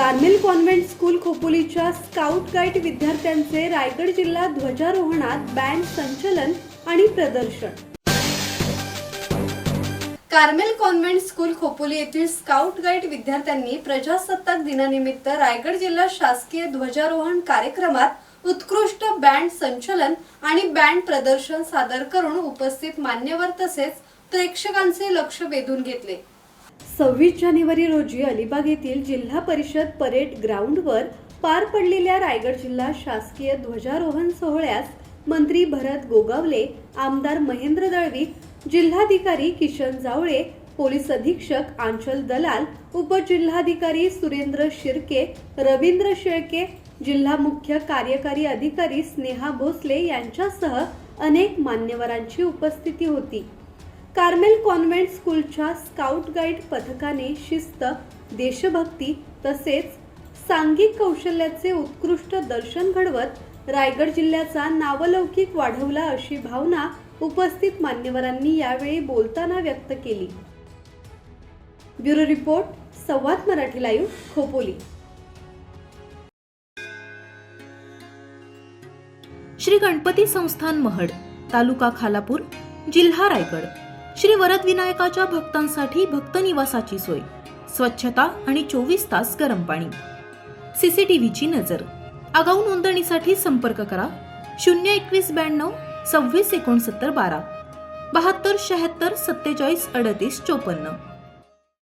Carmel convent school खोपोलीच्या scout guide विद्यार्थ्यांचे रायगड जिल्हा ध्वजारोहणात बँड संचलन आणि प्रदर्शन। कार्मेल कॉन्व्हेंट स्कूल खोपोली येथील स्काउट गाईड विद्यार्थ्यांनी प्रजासत्ताक दिनानिमित्त रायगड जिल्हा शासकीय ध्वजारोहण कार्यक्रमात उत्कृष्ट बँड संचलन आणि बँड प्रदर्शन सादर करून उपस्थित मान्यवर तसेच प्रेक्षकांचे लक्ष वेधून घेतले। 26 जानेवारी रोजी अलिबाग येथील जिल्हा परिषद परेड ग्राउंडवर पार पडलेल्या रायगड जिल्हा शासकीय ध्वजारोहण सोहळ्यास मंत्री भरत गोगावले, आमदार महेंद्र दळवी, जिल्हाधिकारी किशन जावळे, पोलीस अधीक्षक आंचल दलाल, उपजिल्हाधिकारी सुरेंद्र शिर्के, रवींद्र शेळके, जिल्हा मुख्य कार्यकारी अधिकारी स्नेहा भोसले यांच्यासह अनेक मान्यवरांची उपस्थिती होती। कार्मेल कॉन्व्हेंट स्कूलच्या स्काउट गाईड पथकाने शिस्त, देशभक्ती तसेच सांघिक कौशल्याचे उत्कृष्ट दर्शन घडवत रायगड जिल्ह्याचा नावलौकिक वाढवला अशी भावना उपस्थित मान्यवरांनी यावेळी बोलताना व्यक्त केली। ब्युरो रिपोर्ट, संवाद मराठी लाईव्ह, खोपोली। श्री गणपती संस्थान महड, तालुका खालापूर, जिल्हा रायगड। श्री वरद विनायकाच्या भक्तांसाठी भक्त निवासाची सोय, स्वच्छता आणि 24 तास गरम पाणी, सीसीटीव्हीची नजर। आगाऊ नोंदणीसाठी संपर्क करा 02192 26 69 12 72 76 47 38 54।